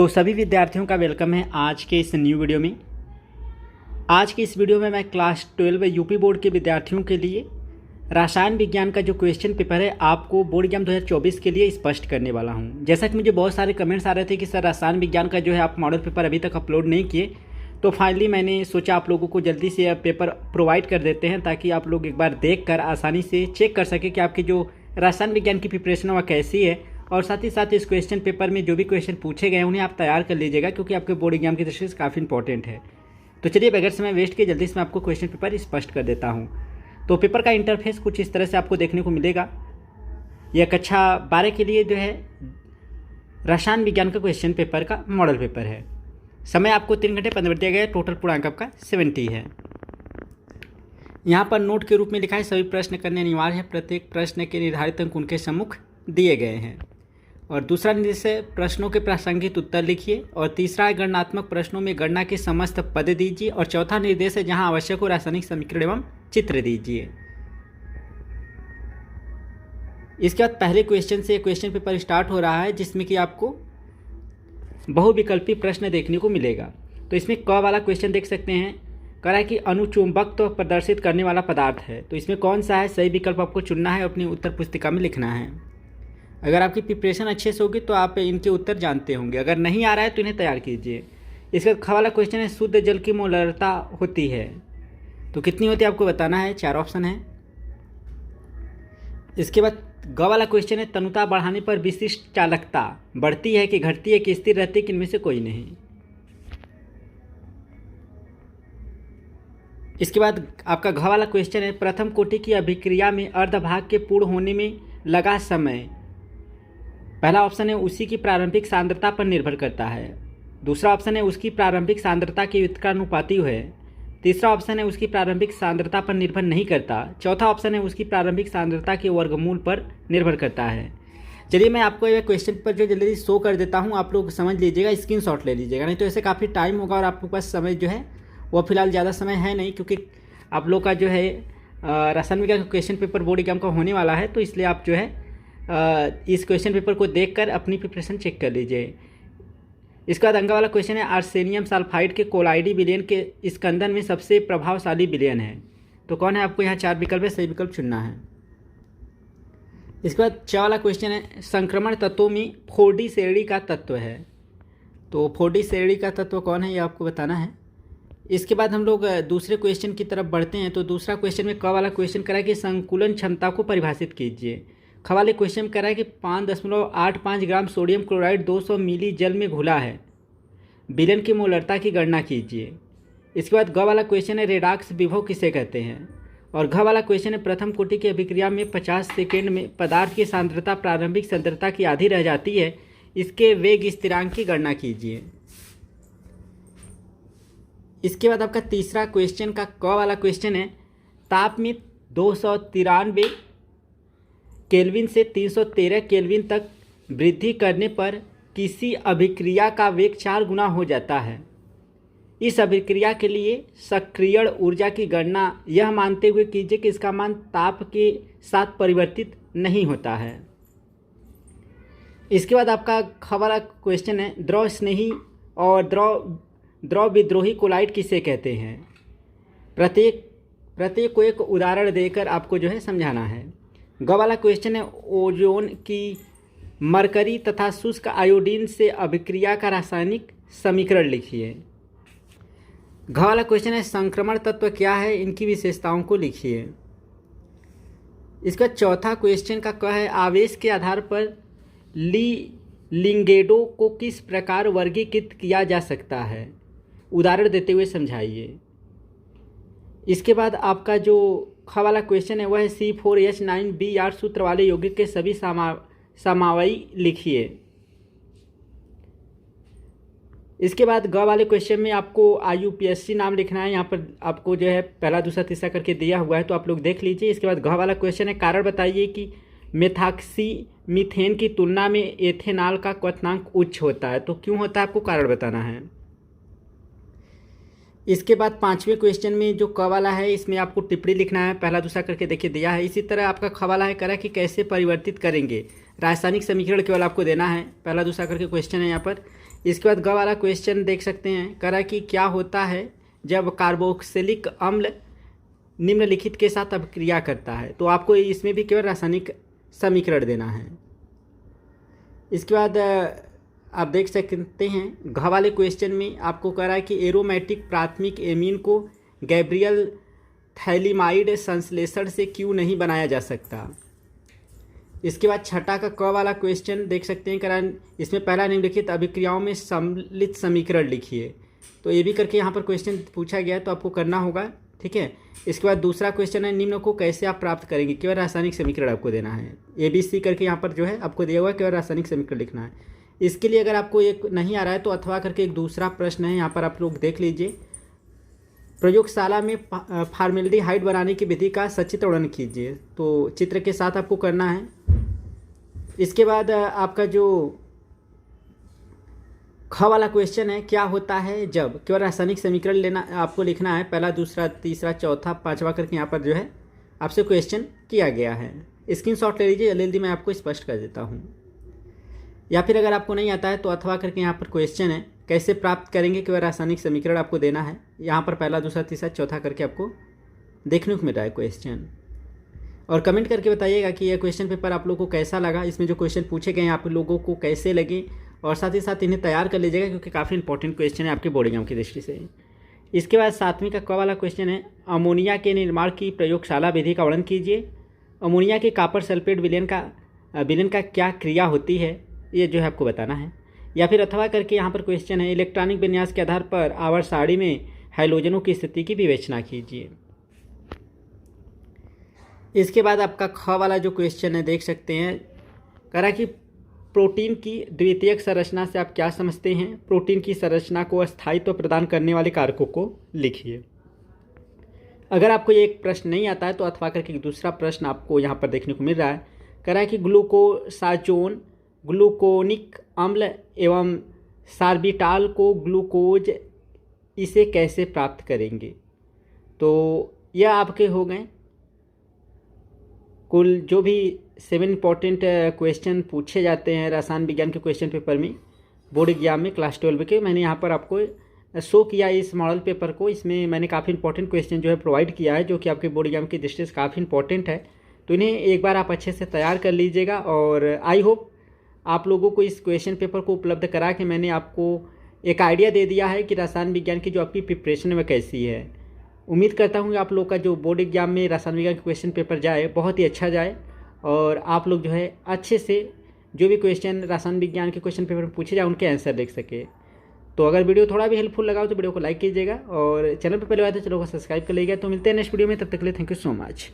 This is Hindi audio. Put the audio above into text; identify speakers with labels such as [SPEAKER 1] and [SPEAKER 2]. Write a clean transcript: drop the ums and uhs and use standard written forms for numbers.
[SPEAKER 1] तो सभी विद्यार्थियों का वेलकम है आज के इस न्यू वीडियो में। आज की इस वीडियो में मैं क्लास 12 यूपी बोर्ड के विद्यार्थियों के लिए रसायन विज्ञान का जो क्वेश्चन पेपर है आपको बोर्ड एग्जाम 2024 के लिए स्पष्ट करने वाला हूं। जैसा कि मुझे बहुत सारे कमेंट्स आ रहे थे कि सर रसायन विज्ञान का जो है आप मॉडल पेपर अभी तक अपलोड नहीं किए, तो फाइनली मैंने सोचा आप लोगों को जल्दी से पेपर प्रोवाइड कर देते हैं ताकि आप लोग एक बार देख कर आसानी से चेक कर सकें कि आपकी जो रसायन विज्ञान की प्रिपरेशन है वह कैसी है, और साथ ही साथ इस क्वेश्चन पेपर में जो भी क्वेश्चन पूछे गए हैं उन्हें आप तैयार कर लीजिएगा क्योंकि आपके बोर्ड एग्जाम की दृष्टि से काफ़ी इंपॉर्टेंट है। तो चलिए बगैर समय वेस्ट किए जल्दी से मैं आपको क्वेश्चन पेपर स्पष्ट कर देता हूँ। तो पेपर का इंटरफेस कुछ इस तरह से आपको देखने को मिलेगा। यह कक्षा 12 के लिए जो है रसायन विज्ञान का क्वेश्चन पेपर का मॉडल पेपर है। समय आपको 3 घंटे 15 मिनट दिया गया है। टोटल पूर्णांक आपका 70 है। यहाँ पर नोट के रूप में लिखा है सभी प्रश्न करने अनिवार्य है, प्रत्येक प्रश्न के निर्धारित अंक उनके सम्मुख दिए गए हैं। और दूसरा निर्देश है प्रश्नों के प्रासंगिक उत्तर लिखिए, और तीसरा है गणनात्मक प्रश्नों में गणना के समस्त पद दीजिए, और चौथा निर्देश है जहां आवश्यक हो रासायनिक समीकरण एवं चित्र दीजिए। इसके बाद पहले क्वेश्चन से क्वेश्चन पेपर स्टार्ट हो रहा है जिसमें कि आपको बहुविकल्पी प्रश्न देखने को मिलेगा। तो इसमें क वाला क्वेश्चन देख सकते हैं, कह रहा है कि अणुचुंबकत्व प्रदर्शित करने वाला पदार्थ है। तो इसमें कौन सा है, सही विकल्प आपको चुनना है और अपनी उत्तर पुस्तिका में लिखना है। अगर आपकी प्रिपरेशन अच्छे से होगी तो आप इनके उत्तर जानते होंगे, अगर नहीं आ रहा है तो इन्हें तैयार कीजिए। इसका ख वाला क्वेश्चन है शुद्ध जल की मोलरता होती है, तो कितनी होती है आपको बताना है। 4 ऑप्शन है। इसके बाद ग वाला क्वेश्चन है तनुता बढ़ाने पर विशिष्ट चालकता बढ़ती है कि घटती है कि स्थिर रहती है कि इनमें से कोई नहीं। इसके बाद आपका घ वाला क्वेश्चन है प्रथम कोटि की अभिक्रिया में अर्धभाग के पूर्ण होने में लगा समय। पहला ऑप्शन है उसी की प्रारंभिक सांद्रता पर निर्भर करता है। दूसरा ऑप्शन है उसकी प्रारंभिक सांद्रता के व्युत्क्रमानुपाती है। तीसरा ऑप्शन है उसकी प्रारंभिक सांद्रता पर निर्भर नहीं करता। चौथा ऑप्शन है उसकी प्रारंभिक सांद्रता के वर्गमूल पर निर्भर करता है। चलिए मैं आपको यह क्वेश्चन पर जो जल्दी शो कर देता हूँ, आप लोग समझ लीजिएगा, स्क्रीनशॉट ले लीजिएगा, नहीं तो ऐसे काफ़ी टाइम होगा और आपके पास समय जो है वो फिलहाल ज़्यादा समय है नहीं, क्योंकि आप लोग का जो है रसायन विज्ञान का क्वेश्चन पेपर बोर्ड एग्जाम का होने वाला है, तो इसलिए आप जो है इस क्वेश्चन पेपर को देखकर अपनी प्रिपरेशन चेक कर लीजिए। इसके बाद अंगा वाला क्वेश्चन है आर्सेनियम सल्फाइड के कोलाइडी विलयन के स्कंदन में सबसे प्रभावशाली विलयन है। तो कौन है, आपको यहाँ 4 विकल्प है, सही विकल्प चुनना है। इसके बाद 4 वाला क्वेश्चन है संक्रमण तत्वों में 4D श्रेणी का तत्व है। तो 4D श्रेणी का तत्व कौन है ये आपको बताना है। इसके बाद हम लोग दूसरे क्वेश्चन की तरफ बढ़ते हैं। तो दूसरा क्वेश्चन में क वाला क्वेश्चन करा कि संकुलन क्षमता को परिभाषित कीजिए। ख वाले क्वेश्चन करा है कि 5.85 ग्राम सोडियम क्लोराइड 200 मिली जल में घुला है, विलयन की मोलरता की गणना कीजिए। इसके बाद ग वाला क्वेश्चन है रेडॉक्स विभव किसे कहते हैं। और घ वाला क्वेश्चन है प्रथम कोटि की अभिक्रिया में 50 सेकेंड में पदार्थ की सांद्रता प्रारंभिक सांद्रता की आधी रह जाती है, इसके वेग स्थिरांक की गणना कीजिए। इसके बाद आपका तीसरा क्वेश्चन का क वाला क्वेश्चन है ताप में 293 केल्विन से 313 केल्विन तक वृद्धि करने पर किसी अभिक्रिया का वेग 4 गुना हो जाता है। इस अभिक्रिया के लिए सक्रियण ऊर्जा की गणना यह मानते हुए कीजिए कि इसका मान ताप के साथ परिवर्तित नहीं होता है। इसके बाद आपका ख वाला क्वेश्चन है द्रव स्नेही और द्रव विद्रोही कोलाइड किसे कहते हैं। प्रत्येक को एक उदाहरण देकर आपको जो है समझाना है। ग वाला क्वेश्चन है ओजोन की मरकरी तथा शुष्क आयोडीन से अभिक्रिया का रासायनिक समीकरण लिखिए। घ वाला क्वेश्चन है संक्रमण तत्व क्या है, इनकी विशेषताओं को लिखिए। इसका चौथा क्वेश्चन का क है आवेश के आधार पर लिंगेडो को किस प्रकार वर्गीकृत किया जा सकता है, उदाहरण देते हुए समझाइए। इसके बाद आपका जो ख वाला क्वेश्चन है वह है C4H9Br सूत्र वाले यौगिक के सभी समावयी लिखिए। इसके बाद ग वाले क्वेश्चन में आपको IUPAC नाम लिखना है। यहाँ पर आपको जो है पहला दूसरा तीसरा करके दिया हुआ है, तो आप लोग देख लीजिए। इसके बाद घ वाला क्वेश्चन है कारण बताइए कि मेथॉक्सी मीथेन की तुलना में एथेनॉल का क्वथनांक उच्च होता है। तो क्यों होता है आपको कारण बताना है। इसके बाद 5वें क्वेश्चन में जो क वाला है इसमें आपको टिप्पणी लिखना है, पहला दूसरा करके देखिए दिया है। इसी तरह आपका ख वाला है करा कि कैसे परिवर्तित करेंगे, रासायनिक समीकरण केवल आपको देना है, पहला दूसरा करके क्वेश्चन है यहाँ पर। इसके बाद ग वाला क्वेश्चन देख सकते हैं, करा कि क्या होता है जब कार्बोक्सिलिक अम्ल निम्नलिखित के साथ अभिक्रिया करता है। तो आपको इसमें भी केवल रासायनिक समीकरण देना है। इसके बाद आप देख सकते हैं घ वाले क्वेश्चन में आपको कह रहा है कि एरोमेटिक प्राथमिक एमीन को गैब्रियल थैलिमाइड संश्लेषण से क्यों नहीं बनाया जा सकता। इसके बाद छठा का क वाला क्वेश्चन देख सकते हैं, करा इसमें पहला निम्नलिखित अभिक्रियाओं में सम्मिलित समीकरण लिखिए। तो ये भी करके यहाँ पर क्वेश्चन पूछा गया है, तो आपको करना होगा, ठीक है। इसके बाद दूसरा क्वेश्चन है, निम्न को कैसे आप प्राप्त करेंगे, केवल रासायनिक समीकरण आपको देना है। ABC करके यहाँ पर जो है आपको दिया हुआ है, केवल रासायनिक समीकरण लिखना है। इसके लिए अगर आपको एक नहीं आ रहा है तो अथवा करके एक दूसरा प्रश्न है, यहाँ पर आप लोग देख लीजिए। प्रयोगशाला में फॉर्मेल्डिहाइड बनाने की विधि का सचित्र वर्णन कीजिए। तो चित्र के साथ आपको करना है। इसके बाद आपका जो ख वाला क्वेश्चन है, क्या होता है जब, केवल रासायनिक समीकरण लेना आपको लिखना है, पहला दूसरा तीसरा चौथा पांचवा करके यहाँ पर जो है आपसे क्वेश्चन किया गया है। स्क्रीनशॉट ले लीजिए, जल्दी जल्दी मैं आपको स्पष्ट कर देता हूँ। या फिर अगर आपको नहीं आता है तो अथवा करके यहाँ पर क्वेश्चन है, कैसे प्राप्त करेंगे, केवल रासायनिक समीकरण आपको देना है। यहाँ पर पहला दूसरा तीसरा चौथा करके आपको देखने को मिल रहा है क्वेश्चन। और कमेंट करके बताइएगा कि यह क्वेश्चन पेपर आप लोगों को कैसा लगा, इसमें जो क्वेश्चन पूछे गए हैं आप लोगों को कैसे लगे, और साथ ही साथ इन्हें तैयार कर लीजिएगा क्योंकि काफ़ी इंपॉर्टेंट क्वेश्चन है आपके बोर्ड एग्जाम की दृष्टि से। इसके बाद सातवीं का क वाला क्वेश्चन है, अमोनिया के निर्माण की प्रयोगशाला विधि का वर्णन कीजिए। अमोनिया के कॉपर सल्फेट विलयन का क्या क्रिया होती है, ये जो है आपको बताना है। या फिर अथवा करके यहाँ पर क्वेश्चन है, इलेक्ट्रॉनिक विन्यास के आधार पर आवर्त सारणी में हाइड्रोजनों की स्थिति की विवेचना कीजिए। इसके बाद आपका ख वाला जो क्वेश्चन है देख सकते हैं, करा कि प्रोटीन की द्वितीयक संरचना से आप क्या समझते हैं। प्रोटीन की संरचना को स्थायित्व प्रदान करने वाले कारकों को लिखिए। अगर आपको ये एक प्रश्न नहीं आता है तो अथवा करके दूसरा प्रश्न आपको यहाँ पर देखने को मिल रहा है, कह रहा है कि ग्लूकोसाचोन ग्लूकोनिक अम्ल एवं सार्बिटाल को ग्लूकोज इसे कैसे प्राप्त करेंगे। तो यह आपके हो गए कुल जो भी 7 इंपॉर्टेंट क्वेश्चन पूछे जाते हैं रसायन विज्ञान के क्वेश्चन पेपर में बोर्ड एग्जाम में क्लास 12 के। मैंने यहाँ पर आपको शो किया इस मॉडल पेपर को। इसमें मैंने काफ़ी इंपॉर्टेंट क्वेश्चन जो है प्रोवाइड किया है, जो कि आपके बोर्ड एग्जाम की दृष्टि से काफ़ी इंपॉर्टेंट है। तो इन्हें एक बार आप अच्छे से तैयार कर लीजिएगा। और आई होप आप लोगों को इस क्वेश्चन पेपर को उपलब्ध करा के मैंने आपको एक आइडिया दे दिया है कि रसायन विज्ञान की जो आपकी प्रिपरेशन में कैसी है। उम्मीद करता हूँ कि आप लोग का जो बोर्ड एग्जाम में रसायन विज्ञान का क्वेश्चन पेपर जाए बहुत ही अच्छा जाए, और आप लोग जो है अच्छे से जो भी क्वेश्चन रसायन विज्ञान के क्वेश्चन पेपर में पूछे जाए उनके आंसर देख सके। तो अगर वीडियो थोड़ा भी हेल्पफुल लगा हो तो वीडियो को लाइक कीजिएगा, और चैनल पर पहले आए तो चैनल को सब्सक्राइब कर लीजिएगा। तो मिलते हैं नेक्स्ट वीडियो में, तब तक के लिए थैंक यू सो मच।